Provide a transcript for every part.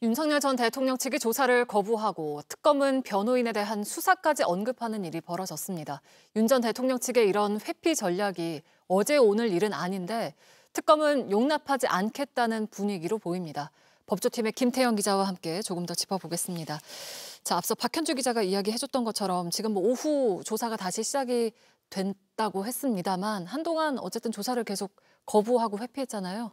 윤석열 전 대통령 측이 조사를 거부하고 특검은 변호인에 대한 수사까지 언급하는 일이 벌어졌습니다. 윤 전 대통령 측의 이런 회피 전략이 어제 오늘 일은 아닌데 특검은 용납하지 않겠다는 분위기로 보입니다. 법조팀의 김태영 기자와 함께 조금 더 짚어보겠습니다. 자, 앞서 박현주 기자가 이야기해줬던 것처럼 지금 오후 조사가 다시 시작이 됐다고 했습니다만 한동안 어쨌든 조사를 계속 거부하고 회피했잖아요.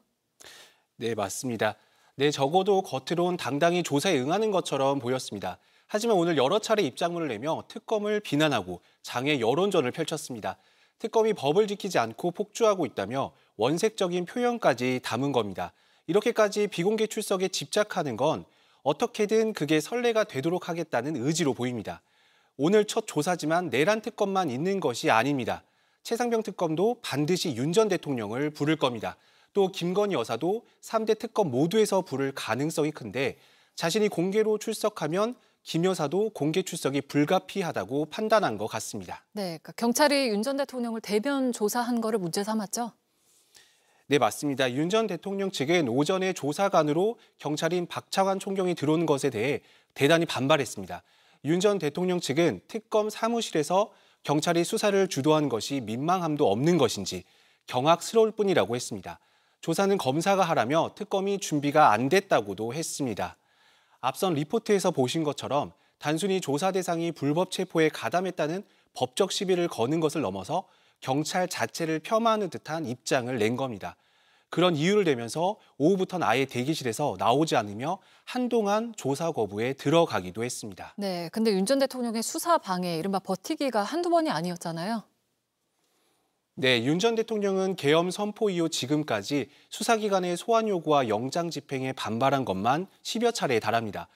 네, 맞습니다. 네, 적어도 겉으론 당당히 조사에 응하는 것처럼 보였습니다. 하지만 오늘 여러 차례 입장문을 내며 특검을 비난하고 장애 여론전을 펼쳤습니다. 특검이 법을 지키지 않고 폭주하고 있다며 원색적인 표현까지 담은 겁니다. 이렇게까지 비공개 출석에 집착하는 건 어떻게든 그게 선례가 되도록 하겠다는 의지로 보입니다. 오늘 첫 조사지만 내란 특검만 있는 것이 아닙니다. 최상병 특검도 반드시 윤 전 대통령을 부를 겁니다. 또 김건희 여사도 3대 특검 모두에서 부를 가능성이 큰데 자신이 공개로 출석하면 김 여사도 공개 출석이 불가피하다고 판단한 것 같습니다. 네, 그러니까 경찰이 윤 전 대통령을 대면 조사한 거를 문제 삼았죠? 네, 맞습니다. 윤 전 대통령 측은 오전에 조사관으로 경찰인 박창환 총경이 들어온 것에 대해 대단히 반발했습니다. 윤 전 대통령 측은 특검 사무실에서 경찰이 수사를 주도한 것이 민망함도 없는 것인지 경악스러울 뿐이라고 했습니다. 조사는 검사가 하라며 특검이 준비가 안 됐다고도 했습니다. 앞선 리포트에서 보신 것처럼 단순히 조사 대상이 불법 체포에 가담했다는 법적 시비를 거는 것을 넘어서 경찰 자체를 폄하하는 듯한 입장을 낸 겁니다. 그런 이유를 대면서 오후부터는 아예 대기실에서 나오지 않으며 한동안 조사 거부에 들어가기도 했습니다. 네, 근데 윤 전 대통령의 수사 방해, 이른바 버티기가 한두 번이 아니었잖아요. 네, 윤 전 대통령은 계엄 선포 이후 지금까지 수사기관의 소환 요구와 영장 집행에 반발한 것만 10여 차례에 달합니다.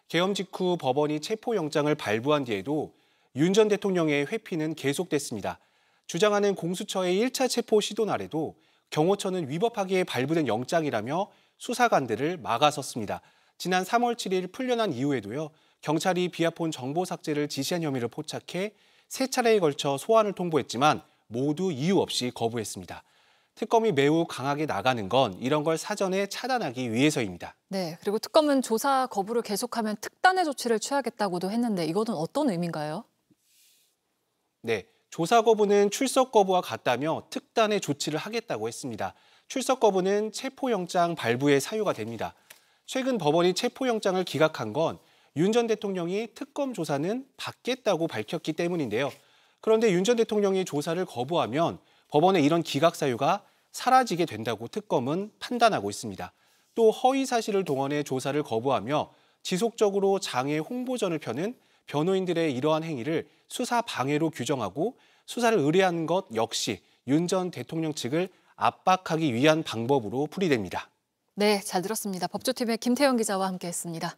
계엄 직후 법원이 체포영장을 발부한 뒤에도 윤 전 대통령의 회피는 계속됐습니다. 주장하는 공수처의 1차 체포 시도 날에도 경호처는 위법하게 발부된 영장이라며 수사관들을 막아섰습니다. 지난 3월 7일 풀려난 이후에도요, 경찰이 비아폰 정보 삭제를 지시한 혐의를 포착해 3차례에 걸쳐 소환을 통보했지만 모두 이유 없이 거부했습니다. 특검이 매우 강하게 나가는 건 이런 걸 사전에 차단하기 위해서입니다. 네, 그리고 특검은 조사 거부를 계속하면 특단의 조치를 취하겠다고도 했는데 이거는 어떤 의미인가요? 네, 조사 거부는 출석 거부와 같다며 특단의 조치를 하겠다고 했습니다. 출석 거부는 체포영장 발부에 사유가 됩니다. 최근 법원이 체포영장을 기각한 건 윤 전 대통령이 특검 조사는 받겠다고 밝혔기 때문인데요. 그런데 윤 전 대통령이 조사를 거부하면 법원의 이런 기각 사유가 사라지게 된다고 특검은 판단하고 있습니다. 또 허위 사실을 동원해 조사를 거부하며 지속적으로 장애 홍보전을 펴는 변호인들의 이러한 행위를 수사 방해로 규정하고 수사를 의뢰하는 것 역시 윤 전 대통령 측을 압박하기 위한 방법으로 풀이됩니다. 네, 잘 들었습니다. 법조팀의 김태영 기자와 함께했습니다.